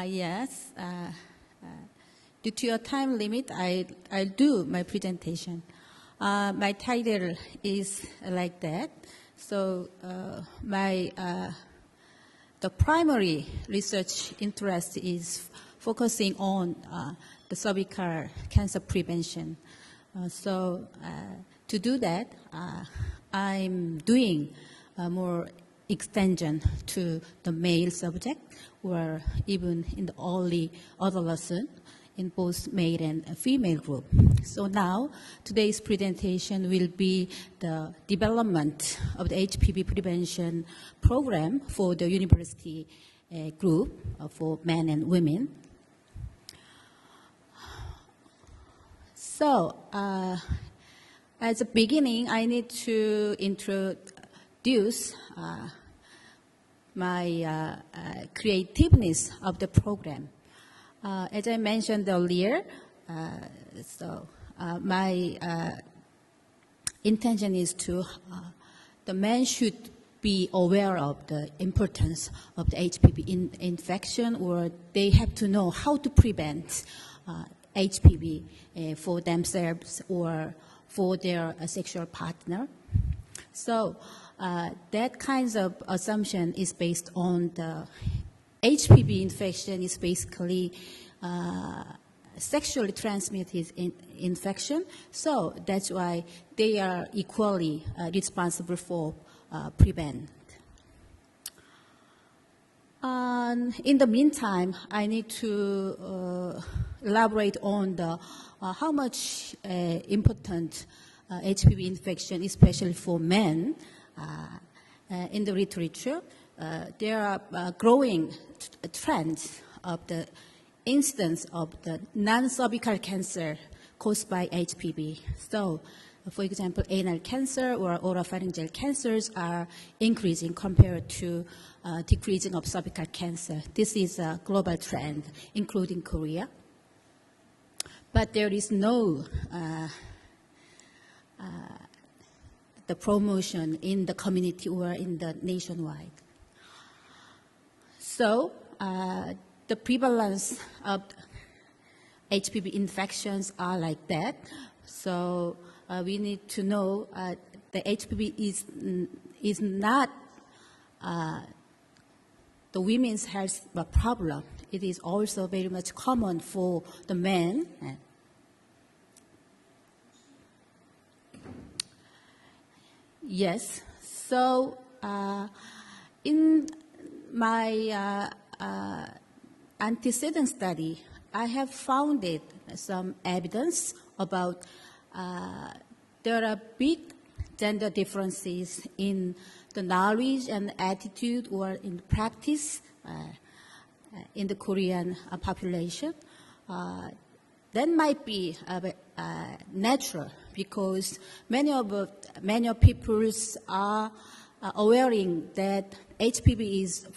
Yes. Due to your time limit, I'll do my presentation. My title is like that. So the primary research interest is focusing on the cervical cancer prevention. To do that, I'm doing more extension to the male subject, or even in the early adolescent, in both male and female group. So now, today's presentation will be the development of the HPV prevention program for the university group for men and women. So, at the beginning, I need to introduce my creativeness of the program. As I mentioned earlier, my intention is to the men should be aware of the importance of the HPV infection, or they have to know how to prevent HPV for themselves or for their sexual partner. So that kind of assumption is based on the HPV infection is basically sexually transmitted infection. So that's why they are equally responsible for prevent. In the meantime, I need to elaborate on the how much important HPV infection, especially for men, in the literature. There are growing trends of the incidence of the non-cervical cancer caused by HPV. So, for example, anal cancer or oropharyngeal cancers are increasing compared to decreasing of cervical cancer. This is a global trend, including Korea. But there is no the promotion in the community or in the nationwide. So the prevalence of HPV infections are like that. So we need to know the HPV is not the women's health problem. It is also very much common for the men. Yes. So in my antecedent study, I have found some evidence about there are big gender differences in the knowledge and attitude or in practice in the Korean population. That might be natural because many of people are aware that HPV is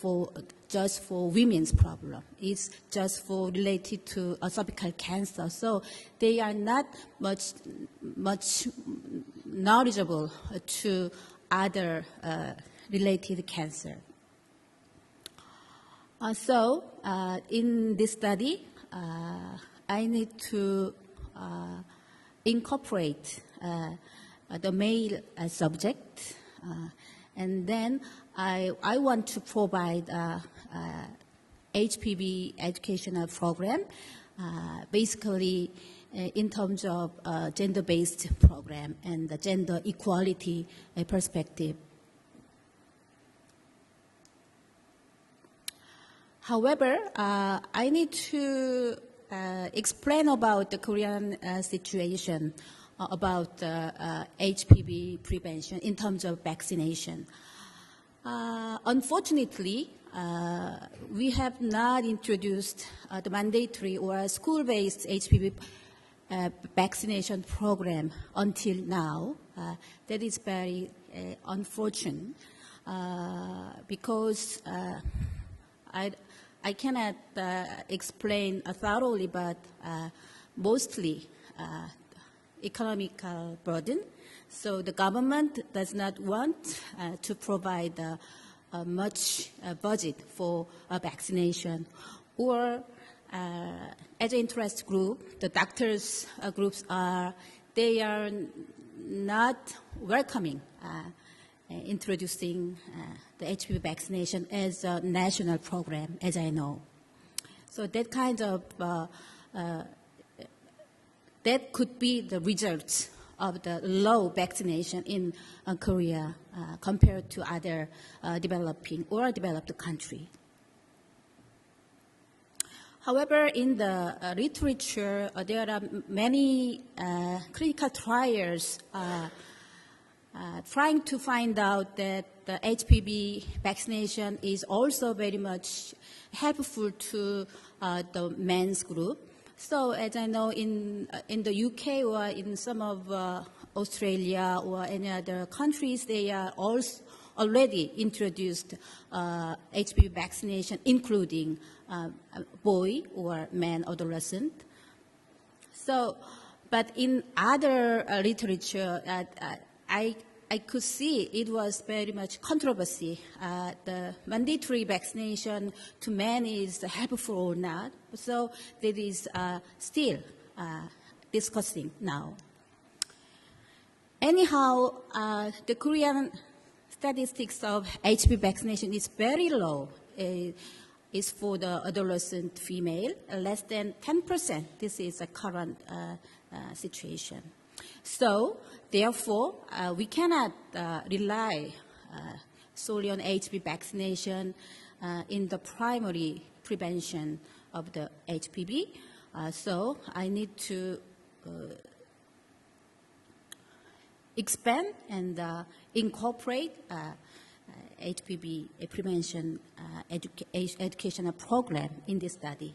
just for women's problem. It's just for related to cervical cancer. So they are not much knowledgeable to other related cancer. So in this study, I need to incorporate the male subject, and then I want to provide HPV educational program, basically in terms of gender-based program and the gender equality perspective. However, I need to explain about the Korean situation about HPV prevention in terms of vaccination. Unfortunately, we have not introduced the mandatory or school-based HPV vaccination program until now. That is very unfortunate because I cannot explain thoroughly, but mostly economical burden. So the government does not want to provide much budget for vaccination, or as an interest group, the doctors groups they are not welcoming introducing the HPV vaccination as a national program, as I know. So that kind of that could be the results of the low vaccination in Korea compared to other developing or developed country. However, in the literature, there are many clinical trials trying to find out that the HPV vaccination is also very much helpful to the men's group. So as I know, in the UK or in some of Australia or any other countries, they are also already introduced HPV vaccination, including boy or man adolescent. So, but in other literature, I could see it was very much controversy. The mandatory vaccination to men is helpful or not. So that is still discussing now. Anyhow, the Korean statistics of HPV vaccination is very low. Is for the adolescent female, less than 10%. This is a current situation. So, therefore, we cannot rely solely on HPV vaccination in the primary prevention of the HPV. So, I need to expand and incorporate HPV prevention educational program in this study.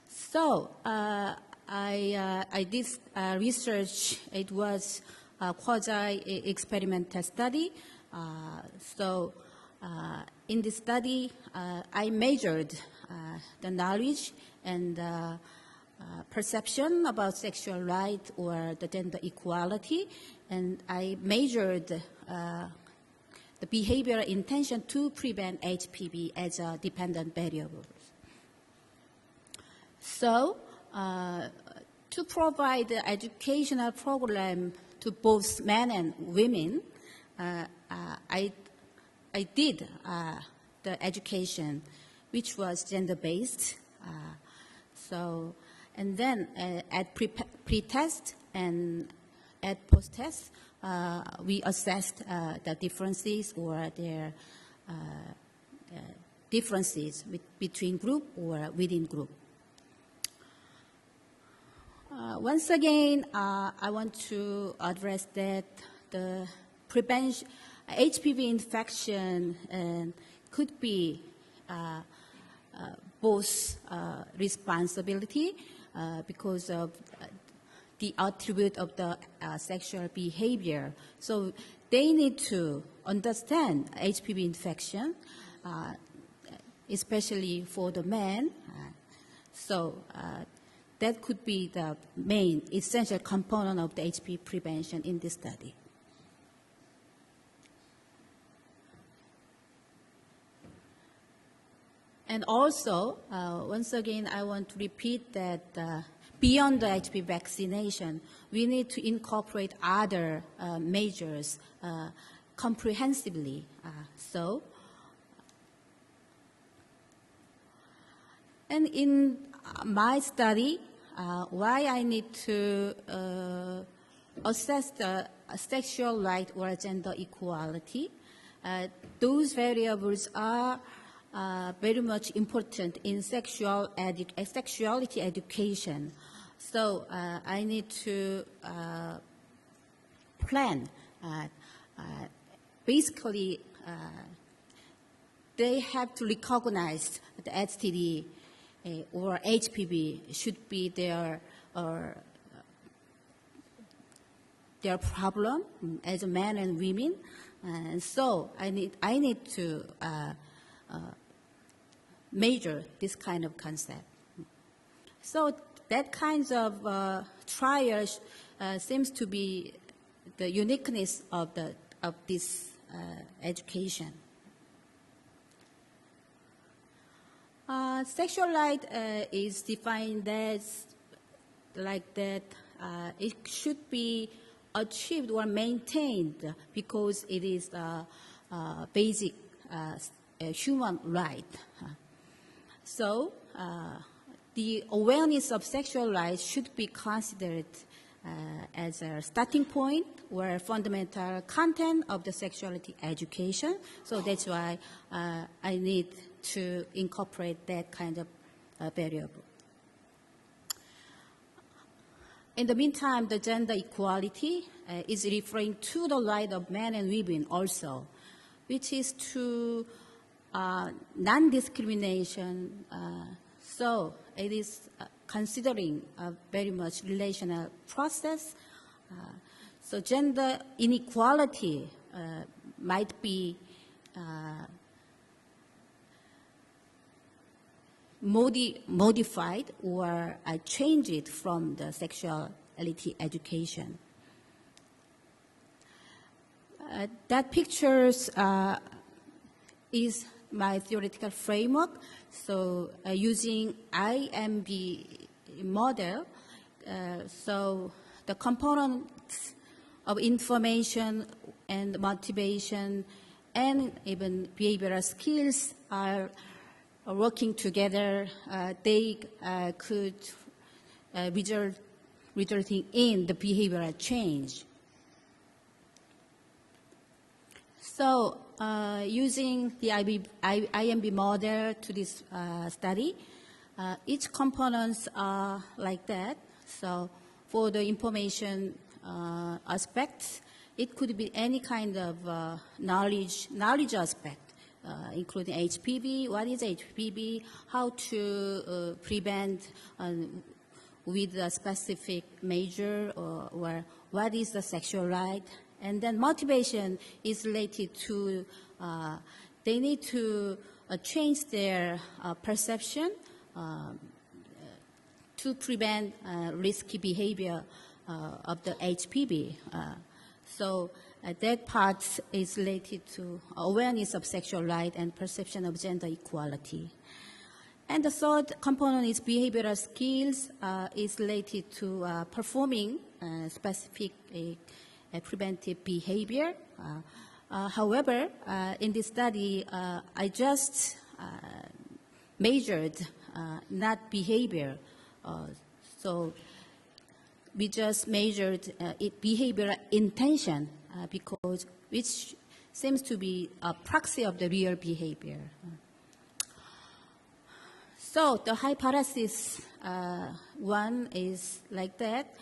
So I did research. It was a quasi-experimental study. In this study, I measured the knowledge and perception about sexual rights or the gender equality, and I measured the behavioral intention to prevent HPV as a dependent variable. So, to provide the educational program to both men and women, I did the education, which was gender-based. And then at pre-test and at post-test, we assessed the differences or their differences between group or within group. Once again, I want to address that the prevention HPV infection could be both responsibility because of the attribute of the sexual behavior. So they need to understand HPV infection, especially for the men. That could be the main essential component of the HPV prevention in this study. And also, once again, I want to repeat that beyond the HPV vaccination, we need to incorporate other measures comprehensively. And in my study, why I need to assess the sexual right or gender equality, those variables are very much important in sexuality education. So I need to plan. Basically, they have to recognize the STD or HPV should be their problem as a men and women. And so I need to measure this kind of concept. So that kinds of trials seems to be the uniqueness of this education. Sexual right is defined as like that. It should be achieved or maintained because it is a basic human right. So the awareness of sexual rights should be considered as a starting point or fundamental content of the sexuality education. So that's why I need to incorporate that kind of variable. In the meantime, the gender equality is referring to the right of men and women also, which is to non-discrimination. So it is considering a very much relational process. So gender inequality might be modified or changed from the sexuality education. That pictures is my theoretical framework. So using IMB model, so the components of information and motivation and even behavioral skills are working together. They could resulting in the behavioral change. So using the IMB model to this study, each components are like that. So for the information aspects, it could be any kind of knowledge aspect, including HPV, what is HPV, how to prevent with a specific measure, or what is the sexual right. And then motivation is related to they need to change their perception to prevent risky behavior of the HPV. So that part is related to awareness of sexual right and perception of gender equality. And the third component is behavioral skills, is related to performing specific preventive behavior. However, in this study, I just measured not behavior. So we just measured behavioral intention because which seems to be a proxy of the real behavior. So the hypothesis one is like that.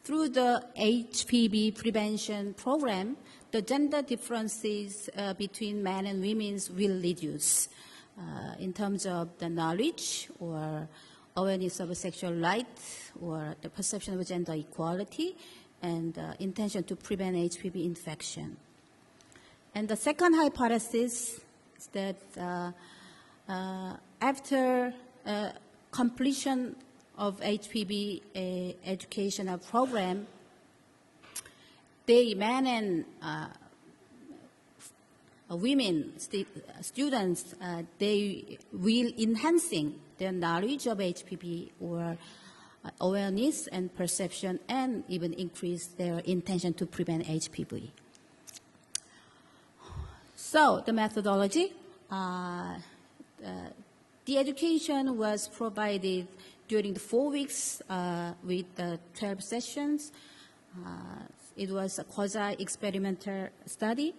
Through the HPV prevention program, the gender differences between men and women will reduce in terms of the knowledge or awareness of sexual rights or the perception of gender equality and intention to prevent HPV infection. And the second hypothesis is that after completion of HPV educational program, men and women students, they will enhancing their knowledge of HPV or awareness and perception and even increase their intention to prevent HPV. So the methodology, the education was provided during the 4 weeks with 12 sessions. It was a quasi-experimental study.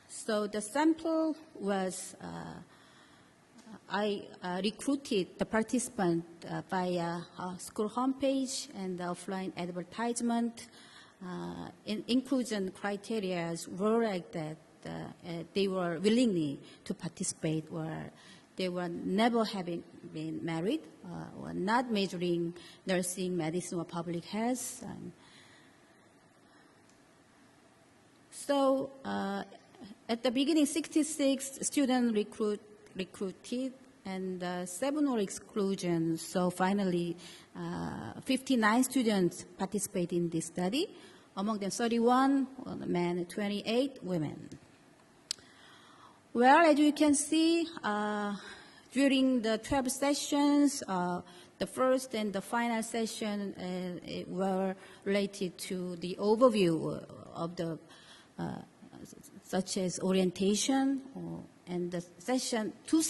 So the sample was, I recruited the participant via school homepage and the offline advertisement. Inclusion criteria were like that. They were willingly to participate, or they were never having been married, or not majoring nursing, medicine, or public health. So at the beginning, 66 students recruited, and 7 were exclusion. So finally, 59 students participated in this study. Among them, 31 men, 28 women. Well, as you can see, during the 12 sessions, the first and the final session were related to the overview of the such as orientation, and the session two,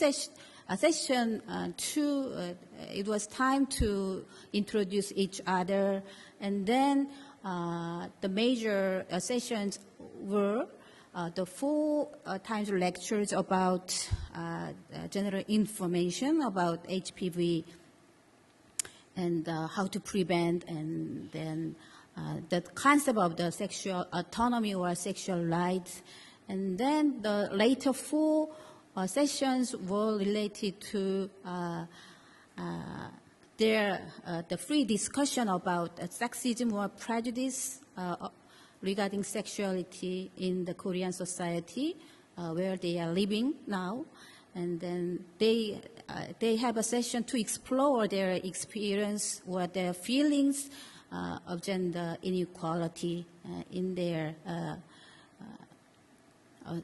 it was time to introduce each other, and then the major sessions were the 4 times lectures about general information about HPV and how to prevent, and then the concept of the sexual autonomy or sexual rights. And then the later 4 sessions were related to the free discussion about sexism or prejudice regarding sexuality in the Korean society where they are living now. And then they have a session to explore their experience or their feelings of gender inequality in their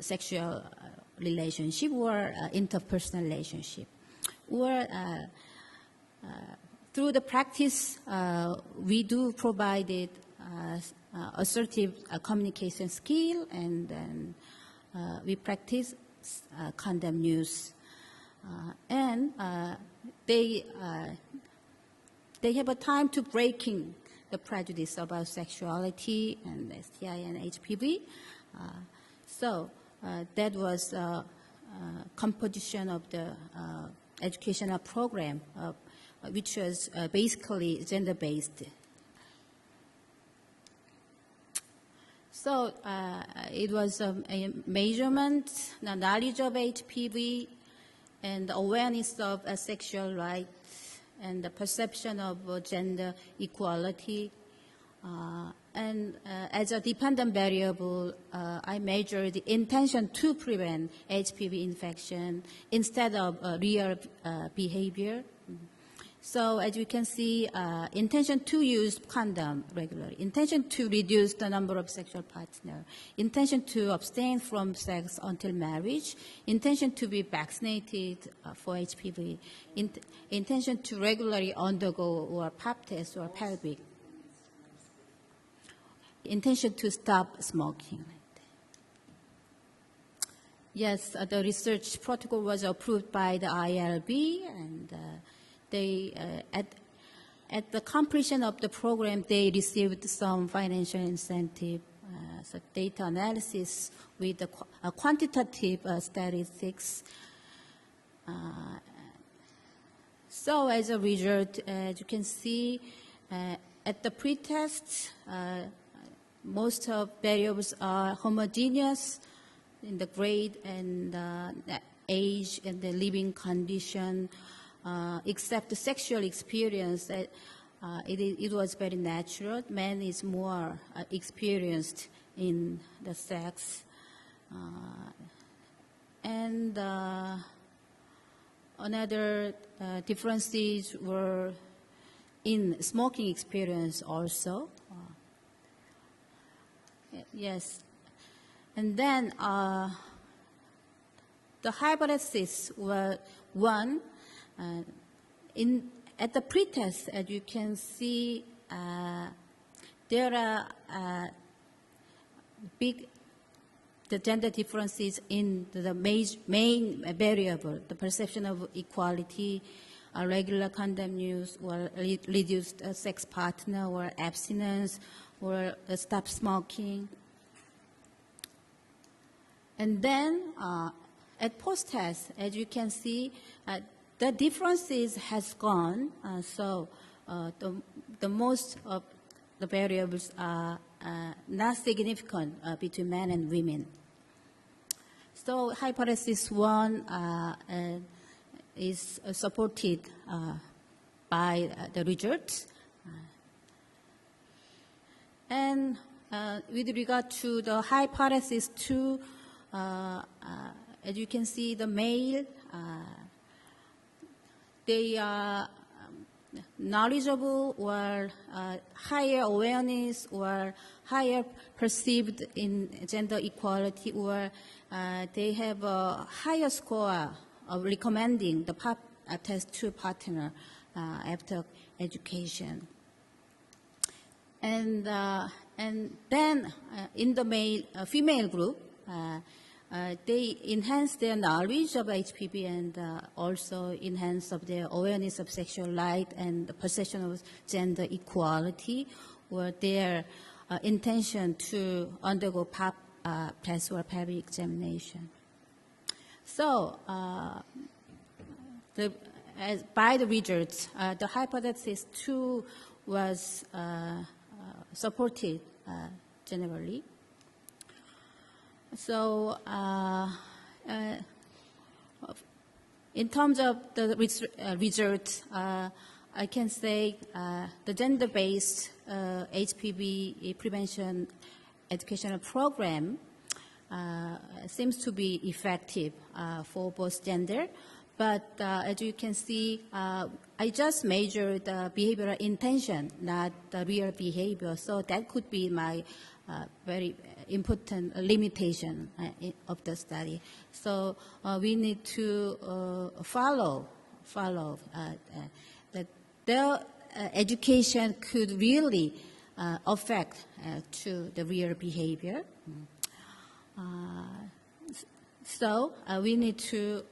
sexual relationship or interpersonal relationship. Or through the practice, we do provide assertive communication skill, and then we practice condom use. And they have a time to breaking the prejudice about sexuality and STI and HPV. So that was composition of the educational program, which was basically gender-based. So it was a measurement, the knowledge of HPV, and awareness of sexual rights, and the perception of gender equality. And as a dependent variable, I measured the intention to prevent HPV infection instead of real behavior. So as you can see, intention to use condom regularly, intention to reduce the number of sexual partners, intention to abstain from sex until marriage, intention to be vaccinated for HPV, intention to regularly undergo or pap test or pelvic, intention to stop smoking. Yes, the research protocol was approved by the ILB, and they, at the completion of the program, they received some financial incentive, so data analysis with the quantitative statistics. So as a result, as you can see, at the pretest, most of variables are homogeneous in the grade and the age and the living condition, except the sexual experience. It was very natural. Man is more experienced in the sex. And another differences were in smoking experience also. Yes. And then the hypothesis were one, at the pretest, as you can see, there are the gender differences in the main variable, the perception of equality, regular condom use, or reduced sex partner, or abstinence, or stop smoking. And then at post-test, as you can see, the differences has gone. So the most of the variables are not significant between men and women. So hypothesis 1 is supported by the results. And with regard to the hypothesis 2, as you can see, the male, they are knowledgeable or higher awareness or higher perceived in gender equality, or they have a higher score of recommending the PAP test to partner after education. And then in the female group, they enhance their knowledge of HPV and also enhance of their awareness of sexual right and the perception of gender equality, or their intention to undergo PAP test or pelvic examination. So, by the results, the hypothesis 2 was supported generally. So, in terms of the results, I can say the gender-based HPV prevention educational program seems to be effective for both gender. But as you can see, I just measured the behavioral intention, not the real behavior. So that could be my very important limitation of the study. So we need to follow that their education could really affect to the real behavior. So we need to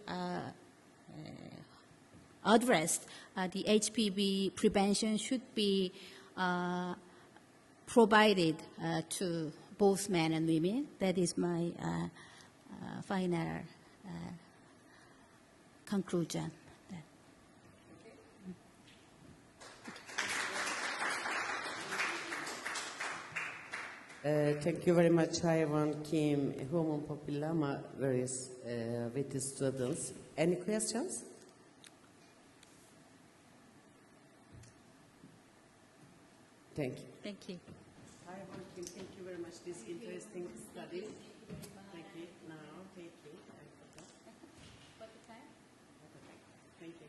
address the HPV prevention should be provided to both men and women. That is my final conclusion. Thank you very much, Hae Won, Kim, Hae Won, Popilama, various with the students. Any questions? Thank you. Thank you. Hae Won, Kim, thank you very much. This interesting study. Thank you. Now, thank you. What the time? Thank you.